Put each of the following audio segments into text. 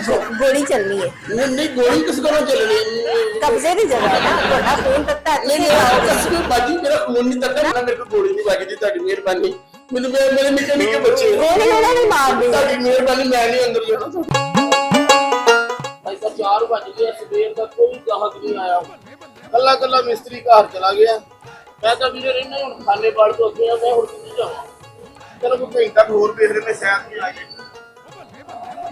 गोली चलनी है। नहीं गोली किस तरह चलनी कब्जे की जगह है ना, थोड़ा खून तत्ता है, नहीं नहीं बाजी मेरा खून नहीं तत्ता मेरे को गोली नहीं लगी जी ਤੁਹਾਡੀ ਮਿਹਰਬਾਨੀ ਮੈਨੂੰ ਮੇਰੇ ਨਿੱਕੇ ਨਿੱਕੇ ਬੱਚੇ गोली वाला नहीं मार दी। ਤੁਹਾਡੀ ਮਿਹਰਬਾਨੀ ਮੈਂ ਨਹੀਂ ਅੰਦਰ ਜਾਣਾ ਭਾਈ ਸਾਹਿਬ 4 ਵਜ ਗਏ ਸਵੇਰ ਦਾ ਕੋਈ ਗਾਹਕ ਨਹੀਂ ਆਇਆ ਕੱਲਾ ਕੱਲਾ ਮਿਸਤਰੀ ਘਰ ਚਲਾ ਗਿਆ ਮੈਂ ਤਾਂ ਵੀਰੇ ਰਹਿਣਾ ਹੁਣ ਖਾਨੇ ਬਾੜ ਤੋਂ ਅੱਗੇ ਆ ਮੈਂ ਹੁਣ ਕਿੱਥੇ ਜਾਵਾਂ चलो कोई घंटा और देख रहे हैं शायद भी आ जाए।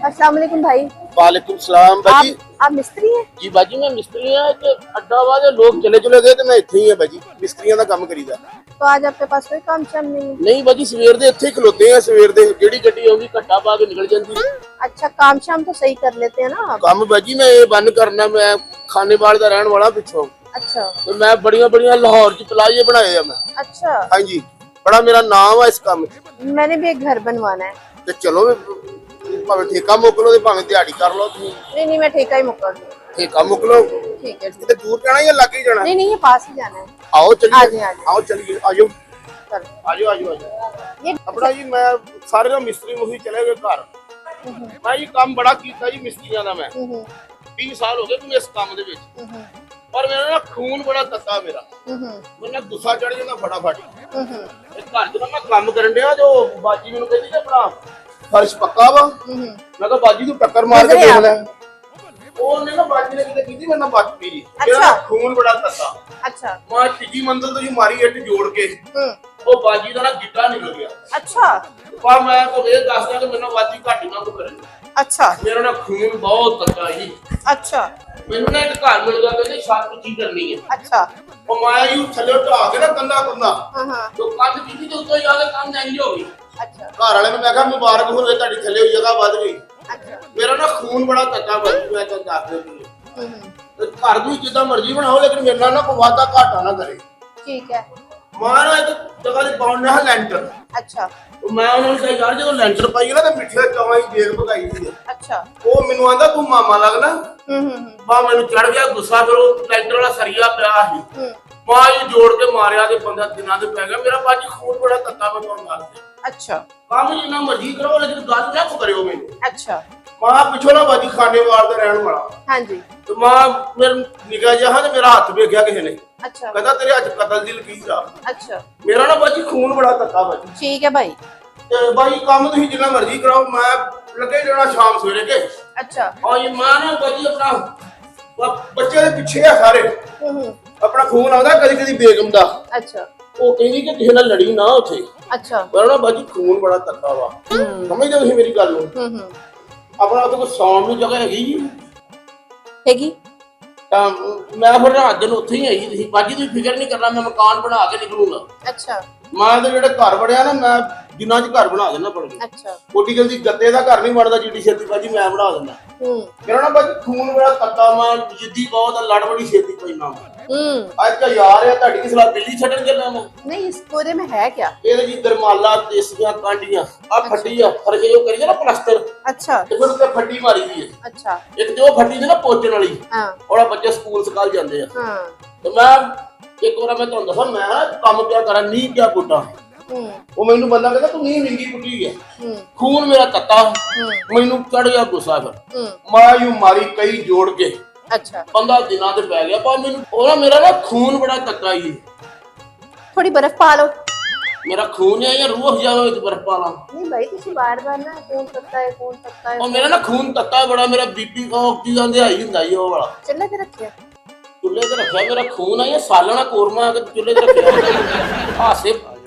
अस्सलाम वालेकुम भाई। वालेकुम सलाम बाजी। आप मिस्त्री हैं? जी बाजी मैं मिस्त्री हां ते अड्डा वा दे लोग चले चले गए ते मैं इत्थे ही हां बाजी मिस्त्रियां दा काम करीदा। तो आज आपके पास कोई काम शाम नहीं है? नहीं बाजी सवेर दे इत्थे खलोते हैं सवेर दे जेड़ी गड्डी आउंदी घट्टा पा के निकल जांदी। अच्छा काम शाम तो सही कर लेते हैं ना आप? काम बाजी मैं ये बंद करना मैं खानेवाल दा रहन वाला पिछों। अच्छा तो मैं बड़ियां लाहौर च प्लाजे बनाए हैं मैं। अच्छा हां जी बड़ा मेरा नाम है इस काम च। मैंने भी एक घर बनवाना है। ते चलो भावे ठेका मुक लो ते भावे दिहाड़ी कर लो तुसीं। नहीं मैं ठेका ही मुकर दूँ। ठेका मुक लो ठीक है। किते दूर जाना या लागे ही जाना? नहीं ये पास ही जाना है। आओ चलिए आज आओ चलिए आजो चलो आजो आजो आजो ये अपना जी मैं सारे ना मिस्त्री मुही चले गए घर मैं ये काम बड़ा कीता जी मिस्त्रियां दा मैं 20 साल हो गए मैं इस काम दे विच पर मेरा ना खून बड़ा तत्ता मेरा मैंने गुस्सा चढ़ जांदा फटाफट इस घर च ना मैं काम करन दिया जो बाजी मैनू कहदी कि अपना फर्श पक्का वा मैं कहा बाजी तू टक्कर मार के देख ले ਉਹਨੇ ਨਾ ਬਾਜੀ ਨੇ ਕਿਤੇ ਕੀਤੀ ਮੇਰੇ ਨਾਲ ਬਾਤ ਪੀਰੀ ਮੇਰਾ ਖੂਨ ਬੜਾ ਤੱਤਾ अच्छा ਮੈਂ ਤੀਜੀ ਮੰਜ਼ਲ ਤੋਂ ਜੀ ਮਾਰੀ ਇੱਟ ਜੋੜ ਕੇ ਉਹ ਬਾਜੀ ਦਾ ਨਾ ਗਿੱਟਾ ਨਿਕਲ ਗਿਆ अच्छा ਪਰ ਮੈਂ ਕੋ ਇਹ ਦੱਸਦਾ ਕਿ ਮੈਨੂੰ ਬਾਜੀ ਘੱਟ ਨਾ ਕੋ ਕਰੇ अच्छा ਮੇਰਾ ਨਾ ਖੂਨ ਬਹੁਤ ਤੱਤਾ ਜੀ अच्छा ਮੈਨੂੰ ਨਾ ਇੱਕ ਘਰ ਮਿਲ ਗਿਆ ਕਹਿੰਦੇ ਛੱਤ ਉੱਚੀ ਕਰਨੀ ਹੈ अच्छा ਉਹ ਮੈਂ ਯੂ ਥੱਲੇ ਢਾ ਕੇ ਨਾ ਕੰਦਾ ਕੁੰਦਾ हाँ ਜੋ ਕੰਧ ਕੀਤੀ ਤੇ ਉੱਤੋਂ ਜਾ ਕੇ ਕੰਮ ਇੰਜ ਹੋ ਗਈ अच्छा ਘਰ ਵਾਲੇ ਨੂੰ ਮੈਂ ਕਿਹਾ ਮੁਬਾਰਕ ਹੋਵੇ ਤੁਹਾਡੀ ਥੱਲੇ ਹੋਈ ਜਗ੍ਹਾ ਵੱਧ ਗਈ अच्छा ਮੇਰਾ ਨਾ ਖੂਨ ਬੜਾ ਤੱਤਾ ਬਾਜੀ ਮੈਂ ਤਾਂ ਦੱਸ ਦੇ ਘਰ ਨੂੰ ਜਿੱਦਾਂ ਮਰਜ਼ੀ ਬਣਾਓ ਲੇਕਿਨ ਮੇਰੇ ਨਾਲ ਨਾ ਕੋਈ ਵਾਦਾ ਘਾਟਾ ਨਾ ਕਰੇ ठीक है ਮਾਰਾ ਇੱਕ ਜਗ੍ਹਾ ਤੇ ਪਾਉਣਾ ਹੈ ਲੈਂਟਰ अच्छा ਮੈਂ ਉਹਨਾਂ ਨੂੰ ਕਿਹਾ ਯਾਰ ਜਦੋਂ ਲੈਂਟਰ ਪਾਈਏ ਨਾ ਤੇ ਮਿੱਠੇ ਚੌਂ ਹੀ ਦੇਰ ਭਗਾਈ ਸੀ अच्छा ਉਹ ਮੈਨੂੰ ਆਂਦਾ ਤੂੰ ਮਾਮਾ ਲੱਗਦਾ ਬਾ ਮੈਨੂੰ ਚੜ ਗਿਆ ਗੁੱਸਾ ਫਿਰ ਉਹ ਲੈਂਟਰ ਵਾਲਾ ਸਰੀਆ ਪਿਆ ਸੀ ਮਾਂ ਇਹ ਜੋੜ ਕੇ ਮਾਰਿਆ ਤੇ 15 ਦਿਨਾਂ ਦੇ ਪੈ ਗਿਆ ਮੇਰਾ ਬਾਜੀ ਖੂਨ ਬੜਾ ਤੱਤਾ ਮੈਂ ਤੁਹਾਨੂੰ ਦੱਸਦਾ अच्छा ਕੰਮ ਜਿੰਨਾ ਮਰਜ਼ੀ ਕਰੋ ਲੇਕਿਨ ਗੱਲ ਨਾ ਕਰਿਓ ਮੈਨੂੰ अच्छा ਮਾਂ ਪਿਛੋਂ ਨਾ ਬਾਜੀ ਖਾਨੇਵਾਲ ਦਾ ਰਹਿਣ ਵਾਲਾ हाँ जी ਤੇ ਮਾਂ ਮੇਰੇ ਨਿਗਾਹ ਜਹਾਂ ਤੇ ਮੇਰਾ ਹੱਥ ਵੇਖਿਆ ਕਿਸੇ ਨੇ अच्छा ਕਹਿੰਦਾ ਤੇਰੇ ਹੱਥ ਕਤਲ ਦੀ ਲਕੀਰ ਆ अच्छा ਮੇਰਾ ਨਾ ਬਾਜੀ ਖੂਨ ਬੜਾ ਤੱਤਾ ਬਾਜੀ ठीक है भाई ਤੇ ਬਾਈ ਕੰਮ ਤੁਸੀਂ ਜਿੰਨਾ ਮਰਜ਼ੀ ਕਰਾਓ ਮੈਂ ਲੱਗੇ ਜਾਣਾ ਸ਼ਾਮ ਸਵੇਰੇ ਕੇ अच्छा ਔਰ ਇਹ ਮਾਂ ਨਾ ਬਾਜੀ ਆਪਣਾ ਬੱਚੇ ਦੇ ਪਿੱਛੇ ਆ ਸਾਰੇ ਆਪਣਾ ਖੂਨ ਆਉਂਦਾ ਕਦੀ ਕਦੀ ਬੇਗਮ ਦਾ अच्छा ਉਹ ਕਹਿੰਦੀ ਕਿ ਕਿਸੇ ਨਾਲ ਲੜੀ ਨਾ ਉੱਥੇ अच्छा ਪਰ ਨਾ ਬਾਜੀ ਖੂਨ ਬੜਾ ਤੱਤਾ ਵਾ ਸਮਝਦੇ ਤੁਸੀਂ ਮੇਰੀ ਗੱਲ ਨੂੰ ਆਪਣਾ ਉੱਥੇ ਕੋਈ ਸੌਣ ਨੂੰ ਜਗ੍ਹਾ ਹੈਗੀ ਜੀ हैगी ਤਾਂ ਮੈਂ ਫਿਰ ਰਾਤ ਦਿਨ ਉੱਥੇ ਹੀ ਆਈ ਤੁਸੀਂ ਬਾਜੀ ਤੁਸੀਂ ਫਿਕਰ ਨਹੀਂ ਕਰਨਾ ਮੈਂ ਮਕਾਨ ਬਣਾ ਕੇ ਨਿਕਲੂੰਗਾ अच्छा ਮੈਂ ਤੇ ਜਿਹੜੇ ਘਰ ਬੜਿਆ ਨਾ ਮੈਂ ਦਿਨਾਂ 'ਚ ਘਰ ਬਣਾ ਦੇਣਾ ਪੜੂਗਾ अच्छा ਕੋਟੀ ਜਲਦੀ ਗੱਤੇ ਦਾ ਘਰ ਨਹੀਂ ਬਣਦਾ ਜਿੱਡੀ ਛੇਤੀ ਬਾਜੀ ਮੈਂ ਬਣਾ ਦਿੰਦਾ ਮੇਰਾ ਨਾ ਬਾਜੀ ਖੂਨ ਬੜਾ ਤੱਤਾ ਮੈਂ ਜਿੱਦੀ ਬਹੁਤ ਲੜ ਬੜੀ ਛੇਤੀ ਪੈਣਾ ਅੱਜ ਤਾਂ ਯਾਰ ਆ ਤੁਹਾਡੀ ਕੀ ਸਲਾਹ ਬਿੱਲੀ ਛੱਡਣ ਚੱਲਾਂ ਮੈਂ नहीं इस पूरे में है क्या? ਇਹਦੇ ਜੀ ਦਰਮਾਲਾ ਦੇਸੀਆਂ ਕਾਂਡੀਆਂ ਆ ਫੱਟੀ ਆ ਫਰਕ ਜੋ ਕਰੀ ਨਾ ਪਲਸਤਰ अच्छा ਤੇ ਫਿਰ ਉੱਤੇ ਫੱਟੀ ਮਾਰੀ ਦੀ ਹੈ अच्छा ਇੱਕ ਤੇ ਉਹ ਫੱਟੀ ਤੇ ਨਾ ਪੋਚਣ ਵਾਲੀ हाँ ਉਹਦਾ ਬੱਚੇ ਸਕੂਲ ਸਕਾਲ ਜਾਂਦੇ ਆ हाँ ਤੇ ਮੈਂ ਇੱਕ ਵਾਰ ਮੈਂ ਤੁਹਾਨੂੰ ਦੱਸਾਂ ਮੈਂ ਕੰਮ ਕਿਆ ਕਰਾਂ ਨਹੀਂ ਕਿਆ ਪੁੱਟਾਂ ਉਹ ਮੈਨੂੰ ਬੰਦਾ ਕਹਿੰਦਾ ਤੂੰ ਨਹੀਂ ਵਿੰਗੀ ਪੁੱਟੀ ਹੈ ਖੂਨ ਮੇਰਾ ਤੱਤਾ ਮੈਨੂੰ ਚੜ ਗਿਆ ਗੁੱਸਾ ਫਿਰ ਮੈਂ ਯੂ ਮਾਰੀ ਕਈ ਜੋੜ ਕੇ अच्छा 15 ਦਿਨਾਂ ਤੇ ਪੈ ਗਿਆ ਪਰ ਮੈਨੂੰ ਉਹਦਾ ਮੇਰਾ ਨਾ ਖੂਨ ਬੜਾ ਤੱਤਾ ਹੀ थोड़ी बर्फ पा लो। मेरा खून है या रूह जाओ इस बर्फ पाला नहीं भाई तुसी बार-बार ना खून तत्ता है और मेरा ना खून तत्ता है बड़ा मेरा बीपी का ऑक्सीजन दे आई ਹੁੰਦਾ ਇਹ ਵਾਲਾ चुल्हे पे रखिया ਚੁੱਲ੍ਹੇ ਤੇ ਰੱਖਿਆ ਮੇਰਾ ਖੂਨ ਆ ਇਹ ਸਾਲਣਾ ਕੋਰਮਾ ਕਿ ਚੁੱਲ੍ਹੇ ਤੇ ਰੱਖਿਆ ਹਾਸੇ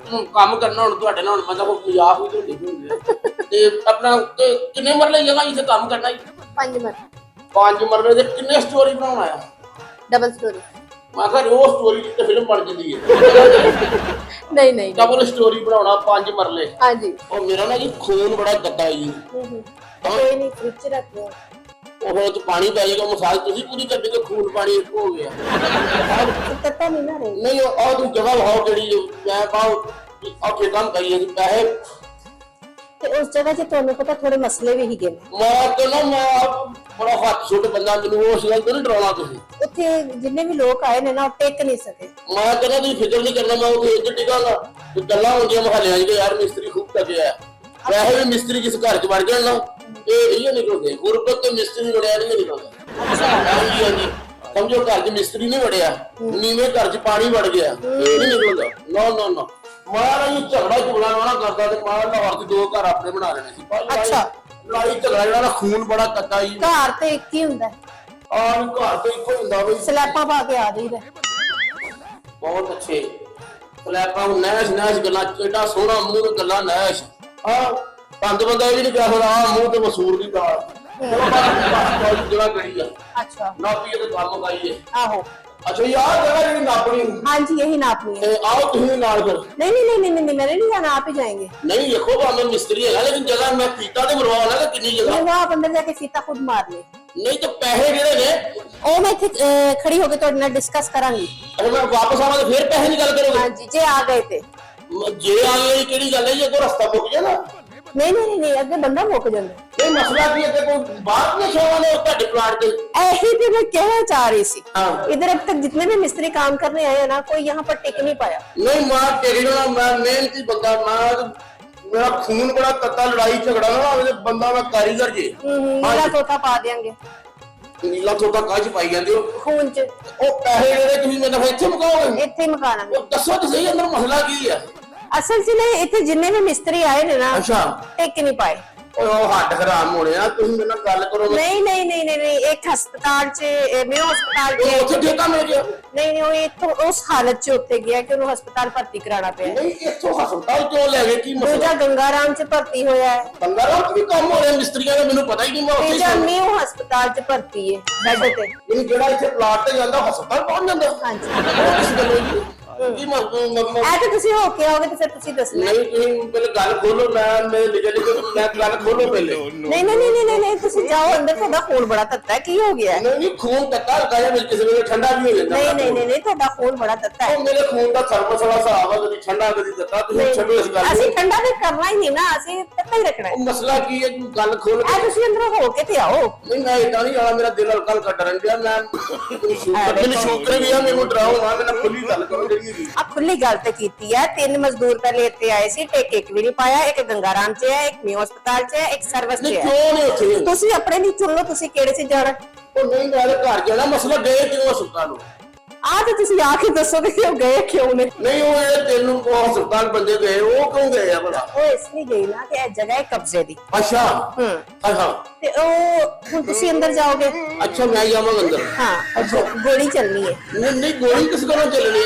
ਕੰਮ ਕਰਨਾ ਹੁਣ ਤੁਹਾਡੇ ਨਾਲ ਹੁਣ ਮੈਂ ਤਾਂ ਕੋਈ ਮਜ਼ਾਕ ਵੀ ਹੁੰਦੀ ਤੇ ਆਪਣਾ ਕਿੰਨੇ ਮਰਲੇ ਜਗ੍ਹਾ ਇੱਥੇ ਕੰਮ ਕਰਨਾ 5 मरले 5 ਮਰਲੇ ਦੇ ਕਿੰਨੇ ਸਟੋਰੀ ਬਣਾਉਣਾ ਆ डबल स्टोरी ਮੈਂ ਕਿਹਾ ਉਹ ਸਟੋਰੀ ਤੇ ਫਿਲਮ ਬਣ ਜਾਂਦੀ ਹੈ नहीं ਡਬਲ ਸਟੋਰੀ ਬਣਾਉਣਾ 5 ਮਰਲੇ हाँ जी ਉਹ ਮੇਰਾ ਨਾ ਜੀ ਖੂਨ ਬੜਾ ਤੱਤਾ ਜੀ कोई नहीं फ्रिज च रख लो ਉਹ ਚ ਪਾਣੀ ਪੈ ਜਾਏਗਾ ਮਸਾਜ ਤੁਸੀਂ ਪੂਰੀ ਕਰ ਦੇਗੇ ਖੂਨ ਪਾਣੀ ਇੱਕ ਹੋ ਗਿਆ तत्ता नहीं ना रहे ਨਹੀਂ ਉਹ ਤੂੰ ਜਗ੍ਹਾ ਲਾਓ ਜਿਹੜੀ ਮੈਂ ਪਾਉ ਔਖੇ ਕੰਮ ਕਰੀਏ ਜੀ ਪੈਸੇ ਤੇ ਉਸ ਜਗ੍ਹਾ 'ਚ ਤੁਹਾਨੂੰ ਪਤਾ ਥੋੜੇ ਮਸਲੇ ਵੀ ਹੀਗੇ ਮੈਂ ਤਾਂ ਨਾ ਮੈਂ ਬੜਾ ਹੱਥ ਛੋਟ ਬੰਦਾ ਮੈਨੂੰ ਉਸ ਗੱਲ ਤੋਂ ਨਹੀਂ ਡਰਾਉਣਾ ਤੁਸੀਂ ਉੱਥੇ ਜਿੰਨੇ ਵੀ ਲੋਕ ਆਏ ਨੇ ਨਾ ਉਹ ਟਿਕ ਨਹੀਂ ਸਕੇ ਮੈਂ ਕਹਿੰਦਾ ਤੁਸੀਂ ਫਿਕਰ ਨਹੀਂ ਕਰਨਾ ਮੈਂ ਉਹ ਇੱਥੇ ਟਿਕਾਂਗਾ ਤੇ ਗੱਲਾਂ ਹੁੰਦੀਆਂ ਮਹੱਲਿਆਂ 'ਚ ਯਾਰ ਮਿਸਤਰੀ ਖੂਬ ਟਕਿਆ ਵੈਸੇ ਵੀ ਮਿਸਤਰੀ ਜਿਸ ਘਰ 'ਚ ਵੜ ਜਾਣ ਨਾ ਇਹ ਨਹੀਂ ਨਿਕਲਦੇ, ਗੁਰਬਤ ਤੇ ਮਿਸਤਰੀ ਵੜਿਆ ਨਹੀਂ ਨਿਕਲਦਾ। ਹਾਂਜੀ ਹਾਂਜੀ, ਸਮਝੋ ਘਰ 'ਚ ਮਿਸਤਰੀ ਨਹੀਂ ਵੜਿਆ, ਨੀਵੇਂ ਘਰ 'ਚ ਪਾਣੀ ਵੜ ਗਿਆ, ਇਹ ਨਹੀਂ ਨਿਕਲਦਾ। ਨਾ ਨਾ ਨਾ, ਮਹਾਰਾਜ ਨੂੰ ਝਗੜਾ ਝੁਗੜਾ ਨਾ ਕਰਦਾ ਤੇ ਮਹਾਰਾਜ ਲਾਹੌਰ 'ਚ 2 ਘਰ ਆਪਣੇ ਬਣਾ ਲੈਣੇ ਸੀ। ਅੱਛਾ, ਲੜਾਈ ਝਗੜਾ ਜਿਹੜਾ ਨਾ ਖੂਨ ਬੜਾ ਤੱਤਾ ਹੀ। ਘਰ ਤੇ ਇੱਕ ਹੀ ਹੁੰਦਾ, ਘਰ ਤੇ ਇੱਕੋ ਹੁੰਦਾ ਬਈ। ਸਲੈਪਾਂ ਪਾ ਕੇ ਆ ਜਾਈਦਾ। ਬਹੁਤ ਅੱਛੇ ਸਲੈਪਾਂ ਨੂੰ ਨੈਸ਼ ਗੱਲਾਂ, ਏਡਾ ਸੋਹਣਾ ਮੂੰਹ ਤੇ ਗੱਲਾਂ ਨੈਸ਼। ਪੰਜ ਬੰਦਾ ਇਹ ਵੀ ਨਹੀਂ ਕਿਹਾ ਹੋਣਾ ਮੂੰਹ ਤੇ ਮਸੂਰ ਦੀ ਦਾਲ। ਜਗ੍ਹਾ ਕਿਹੜੀ ਆ? ਅੱਛਾ, ਨਾਪੀਏ ਤੇ ਕੰਮ ਮੁਕਾਈਏ। ਆਹੋ। ਅੱਛਾ ਯਾਰ ਜਗ੍ਹਾ ਜਿਹੜੀ ਨਾਪਣੀ। ਹਾਂਜੀ यही नापनी है। आओ ਤੁਸੀਂ ਨਾਲ ਫਿਰ। नहीं नहीं नहीं नहीं नहीं मैंने नहीं जाना, आप ही जाएंगे। नहीं देखो मैं मिस्त्री है लेकिन जगह मैं फीता तो मरवाना है कितनी जगह। वो आप अंदर जाके फीता खुद मार ले। नहीं तो पैसे ਜਿਹੜੇ ਨੇ ਉਹ ਮੈਂ ਇੱਥੇ ਖੜੀ ਹੋ ਕੇ ਤੁਹਾਡੇ ਨਾਲ ਡਿਸਕਸ ਕਰਾਂਗੀ। ਅਰੇ ਮੈਂ ਵਾਪਸ ਆਵਾਂ ਤੇ ਫਿਰ ਪੈਸੇ ਦੀ ਗੱਲ ਕਰੋਗੇ? ਹਾਂਜੀ, ਜੇ ਆ ਗਏ ਤੇ। ਜੇ ਆ ਗਏ ਕਿਹੜੀ ਗੱਲ ਹੈ, ਜੇ ਕੋਈ ਰਸਤਾ ਮੁੱਕ ਗਿਆ ਨਾ। नहीं नहीं नहीं, ਅੱਗੇ ਬੰਦਾ ਮੁੱਕ ਜਾਂਦਾ। ਇਹ ਮਸਲਾ ਕੀ ਹੈ, ਕੋਈ ਬਾਹਰ ਨਹੀਂ ਸ਼ੋਵਾਂ ਨੇ ਤੁਹਾਡੇ ਪਲਾਟ ਦੇ। ऐही भी मैं कहना चाह रही थी। हाँ। इधर अब तक जितने भी मिस्त्री काम करने आए हैं ना, कोई यहाँ पर टिक नहीं पाया। नहीं मां तेरी ना, मैं मेहनती बंदा, मैं मेरा खून बड़ा तत्ता, लड़ाई झगड़ा ना बंदा, मैं कारीगर जी। नीला तोता पा देंगे। नीला तोता काज पाई ਜਾਂਦੇ ਹੋ खून च। ਉਹ ਪੈਸੇ ਜਿਹੜੇ ਤੁਸੀਂ ਮੈਨੂੰ ਇੱਥੇ ਮੁਕਾਓਗੇ? ਇੱਥੇ ਮਕਾਨਾ। ਉਹ ਦੱਸੋ ਤੇ ਸਹੀ ਅੰਦਰ ਮਸਲਾ ਕੀ ਹੈ? ਅਸਲ 'ਚ ਨੇ ਇੱਥੇ ਜਿੰਨੇ ਵੀ ਮਿਸਤਰੀ ਆਏ ਨੇ ਨਾ, ਅੱਛਾ, ਟਿਕ ਨਹੀਂ ਪਾਏ। ਉਹ ਹੱਡ ਹਰਾਮ ਹੋਣੇ ਆ, ਤੁਸੀਂ ਮੇਰੇ ਨਾਲ ਗੱਲ ਕਰੋ। नहीं नहीं नहीं नहीं नहीं, एक ਹਸਪਤਾਲ 'ਚ ਮੇਰਾ ਹਸਪਤਾਲ 'ਚ ਉੱਥੇ ਠੇਕਾ ਮਿਲ ਗਿਆ? ਨਹੀਂ ਨਹੀਂ, ਉਹ ਇੱਥੋਂ ਉਸ ਹਾਲਤ 'ਚ ਉੱਤੇ ਗਿਆ ਕਿ ਉਹਨੂੰ ਹਸਪਤਾਲ ਭਰਤੀ ਕਰਾਉਣਾ ਪਿਆ। ਨਹੀਂ ਇੱਥੋਂ ਹਸਪਤਾਲ ਕਿਉਂ ਲੈ ਗਏ, ਕੀ ਦੂਜਾ ਮਸਲਾ? ਗੰਗਾਰਾਮ 'ਚ ਭਰਤੀ ਹੋਇਆ ਹੈ। ਬੰਗਾਰਾਮ ਚ ਵੀ ਕੰਮ ਹੋ ਰਿਹਾ ਮਿਸਤਰੀਆਂ ਦਾ, ਮੈਨੂੰ ਪਤਾ ਹੀ ਨਹੀਂ। ਮੈਂ ਉੱਥੇ ਤੀਜਾ ਨਿਊ ਹਸਪਤਾਲ 'ਚ ਭਰਤੀ ਹੈ ਬੈੱਡ ਤੇ। ਇਹਨੂੰ ਜਿਹੜਾ ਇੱਥੇ ਪਲਾਟ ਤੇ ਜਾਂਦਾ ਹਸਪਤਾਲ ਪਹੁੰਚ ਜਾਂਦਾ। ਹਾਂਜੀ, ਉਹ ਕਿਸ ਗੱਲੋਂ ਜੀ? ਕੀ ਮਤਲਬ? ਇਹ ਤਾਂ ਤੁਸੀਂ ਹੋ ਕੇ ਆਓਗੇ ਤੇ ਫਿਰ ਤੁਸੀਂ ਦੱਸਣਾ। ਨਹੀਂ ਤੁਸੀਂ ਪਹਿਲੇ ਗੱਲ ਖੋਲੋ, ਮੈਂ ਲਿਖੇ ਮੈਂ ਗੱਲ ਖੋਲੋ ਪਹਿਲੇ। ਨਹੀਂ ਨਹੀਂ ਨਹੀਂ ਨਹੀਂ ਨਹੀਂ, ਤੁਸੀਂ ਜਾਓ ਅੰਦਰ, ਤੁਹਾਡਾ ਖੂਨ ਬੜਾ ਤੱਤਾ ਹੈ। ਕੀ ਹੋ ਗਿਆ? ਨਹੀਂ ਖੂਨ ਤੱਤਾ ਲਗਾਇਆ ਵਿੱਚ, ਕਿਸੇ ਵੇਲੇ ਠੰਡਾ ਵੀ ਹੋ ਜਾਂਦਾ। ਨਹੀਂ ਨਹੀਂ ਨਹੀਂ ਨਹੀਂ, ਤੁਹਾਡਾ ਖੂਨ ਬੜਾ ਤੱਤਾ ਹੈ। ਉਹ ਮੇਰੇ ਖੂਨ ਦਾ ਥਰਮਸ ਵਾਲਾ ਹਿਸਾਬ ਆ, ਕਦੀ ਠੰਡਾ ਕਦੀ ਤੱਤਾ। ਤੁਸੀਂ ਛੱਡੋ ਇਸ ਗੱਲ ਅਸੀਂ ਨੂੰ। ਠੰਡਾ ਤੇ ਕਰਨਾ ਹੀ ਨਹੀਂ ਨਾ, ਅਸੀਂ ਤੱਤਾ ਹੀ ਰੱਖਣਾ ਹੈ। ਉਹ ਮਸਲਾ ਕੀ ਹੈ, ਗੱਲ ਖੋਲ ਕੇ। ਇਹ ਤੁਸੀਂ ਅੰਦਰ ਹੋ ਕੇ ਤੇ ਆਓ। ਨਹੀਂ ਮੈਂ ਇਦਾਂ ਨਹੀਂ ਆਣਾ, ਮੇਰਾ ਦਿਲ ਹਲਕਾ ਹਲਕਾ ਡਰਨ ਪਿਆ। ਮੈਨੂੰ ਸ਼ੂਕਰ ਵੀ ਆ, ਮੈਨੂੰ ਡਰਾਓ ਨਾ, ਮੈਨੂੰ ਖੁੱਲੀ ਗੱਲ ਕਰੋ ਜਿਹੜੀ ਹੈਗੀ। ਆ ਖੁੱਲੀ ਗੱਲ ਤੇ ਕੀਤੀ ਹੈ। 3 ਮਜ਼ਦੂਰ ਪਹਿਲੇ ਇੱਥੇ ਆਏ ਸੀ, ਟੇਕ ਇੱਕ ਵੀ ਨਹੀਂ ਪਾਇਆ। ਇੱਕ ਗੰਗਾਰਾਮ 'ਚ ਹੈ, ਇੱਕ ਨਿਊ ਹਸਪਤਾਲ 'ਚ ਹੈ, ਇੱਕ ਸਰਵਿਸ 'ਚ ਨਹੀਂ ਹੈ। ਕਿਉਂ ਨਹੀਂ ਉੱਥੇ? ਤੁਸੀਂ ਆਪਣੇ ਨਹੀਂ ਚੁਣ ਲਓ, ਤੁਸੀਂ ਕਿਹੜੇ 'ਚ ਜਾਣਾ। ਉਹ ਨਹੀਂ ਮੈਂ ਤਾਂ ਘਰ ਜਾਣਾ, ਮਸਲਾ ਗਏ ਕਿਉਂ ਹਸਪਤਾਲ ਨੂੰ? ਆ ਤੇ ਤੁਸੀਂ ਆ ਕੇ ਦੱਸੋਗੇ ਕਿ ਉਹ ਗਏ ਕਿਉਂ ਨੇ। ਨਹੀਂ ਉਹ ਜਿਹੜੇ ਤੈਨੂੰ ਉਹ ਹਸਪਤਾਲ ਬੰਦੇ ਗਏ, ਉਹ ਕਿਉਂ ਗਏ ਆ ਭਲਾ? ਉਹ ਇਸ ਲਈ ਗਈ ਨਾ ਕਿ ਇਹ ਜਗ੍ਹਾ ਹੈ ਕਬਜ਼ੇ ਦੀ। ਅੱਛਾ ਹਾਂ ਤੇ ਉਹ ਹੁਣ ਤੁਸੀਂ ਅੰਦਰ ਜਾਓਗੇ। ਅੱਛਾ ਮੈਂ ਜਾਵਾਂਗਾ ਅੰਦਰ। ਹਾਂ, ਗੋਲੀ ਚੱਲਣੀ ਹੈ। ਨਹੀਂ ਗੋਲੀ ਕਿਸ ਕੋਲੋਂ ਚੱਲਣੀ?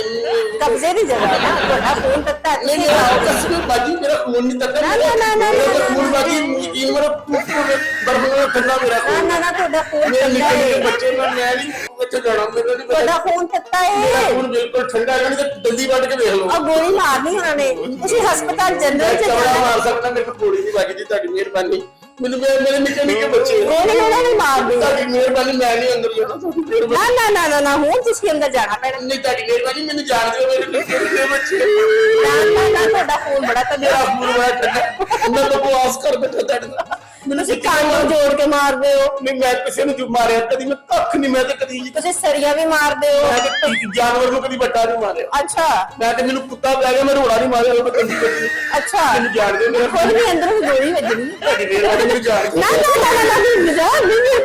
ਕਬਜ਼ੇ ਦੀ ਜਗ੍ਹਾ ਹੈ ਨਾ, ਤੁਹਾਡਾ ਖੂਨ ਤੱਤਾ ਹੈ, ਨਹੀਂ ਤੁਸੀਂ ਜਾਓਗੇ। ਕਸਮ ਬਾਜੀ, ਮੇਰਾ ਖੂਨ ਨਹੀਂ ਤੱਕਾ। ਨਾ, ਨਾ, ਨਾ, ਨਾ, ਮੇਰਾ ਨਾ, ਖੂਨ ਬਾਜੀ ਯਕੀਨ ਮੇਰਾ ਬਰਫ ਨਾਲ ਠੰਡਾ ਮੇਰਾ ਨਾ ਖੂਨ। ਨਾ ਨਾ, ਤੁਹਾਡਾ ਖੂਨ ਮੇਰੇ ਤੱਤਾ ਨਿੱਕੇ ਨਿੱਕੇ ਹੈ। ਬੱਚੇ ਨਾਲ ਮੈਂ ਨਹੀਂ ਇੱਥੇ ਜਾਣਾ, ਮੈਨੂੰ ਨਹੀਂ ਤੁਹਾਡਾ ਪਤਾ। ਖੂਨ ਤੱਤਾ ਮੇਰਾ ਹੈ। ਖੂਨ ਬਿਲਕੁਲ ਠੰਡਾ ਹੈ, ਨਹੀਂ ਤੇ ਦੰਦੀ ਵੱਢ ਕੇ ਵੇਖ ਲਓ। ਆ ਗੋਲੀ ਮਾਰਨੀ ਉਹਨਾਂ ਨੇ, ਤੁਸੀਂ ਹਸਪਤਾਲ ਜਨਰਲ 'ਚ ਚੌੜਾ ਜਾਣਾ। ਮਾਰ ਸਕਦਾ, ਮੇਰੇ ਕੋਲ ਗੋਲੀ ਨਹੀਂ ਵੱਜਦੀ। ਤੁਹਾਡੀ ਮਿਹਰਬਾਨੀ, ਮੈਨੂੰ ਮੇਰੇ ਨਿੱਕੇ ਨਿੱਕੇ ਬੱਚੇ। ਗੋਲੀ ਉਹਨਾਂ ਨੇ ਮਾਰਨੀ ਹੈ। ਤੁਹਾਡੀ ਮਿਹਰਬਾਨੀ, ਮੈਂ ਨਹੀਂ ਅੰਦਰ ਜਾਣਾ। ਤੁਹਾਡੀ ਮਿਹਰਬਾਨੀ। ਨਾ ਨਾ ਨਾ ਨਾ ਨਾ, ਹੁਣ ਤੁਸੀਂ ਅੰਦਰ ਜਾਣਾ ਪੈਣਾ। ਨਹੀਂ ਤੁਹਾਡੀ ਮਿਹਰਬਾਨੀ, ਮੈਨੂੰ ਜਾਣ ਦਿਓ, ਮੇਰੇ ਨਿੱਕੇ ਨਿੱਕੇ ਬੱਚੇ। ਨਾ ਨਾ ਨਾ, ਤੁਹਾਡਾ ਖੂਨ ਬੜਾ ਤੱਤਾ ਮੇਰਾ ਹੈ। ਖੂਨ ਬੜਾ ਠੰਡਾ, ਮੈਂ ਤਾਂ ਬਕਵਾਸ ਕਰ ਬੈਠਾ ਤੁਹਾਡੇ ਨਾਲ। ਤੁਸੀਂ ਕੰਨ ਜੋੜ ਕੇ ਮਾਰਦੇ ਹੋ। ਨਹੀਂ ਮੈਂ ਕਿਸੇ ਨੂੰ ਜੋ ਮਾਰਿਆ ਕਦੀ, ਮੈਂ ਕੱਖ ਨਹੀਂ, ਮੈਂ ਤੇ ਕਦੀ ਤੁਸੀਂ ਸਰੀਆ ਵੀ ਮਾਰਦੇ ਹੋ। ਮੈਂ ਤੇ ਜਾਨਵਰ ਨੂੰ ਕਦੀ ਵੱਟਾ ਨਹੀਂ ਮਾਰਿਆ। ਅੱਛਾ ਮੈਂ ਤੇ ਮੈਨੂੰ ਕੁੱਤਾ ਪੈ ਗਿਆ, ਮੈਂ ਰੋੜਾ ਨਹੀਂ ਮਾਰਿਆ, ਮੈਂ ਕੰਦੀ ਕੱਢੀ। ਅੱਛਾ, ਮੈਨੂੰ ਜਾਣ ਦਿਓ, ਮੇਰਾ ਖੁਦ ਵੀ ਅੰਦਰੋਂ ਗੋਲੀ ਵੱਜਣੀ। ਤੁਹਾਡੀ ਮਿਹਰਬਾਨੀ, ਮੈਨੂੰ ਜਾਣ ਦਿਓ। ਨਾ ਨਾ ਨਾ ਨਾ, ਨਹੀਂ ਜਾ ਨਹੀਂ।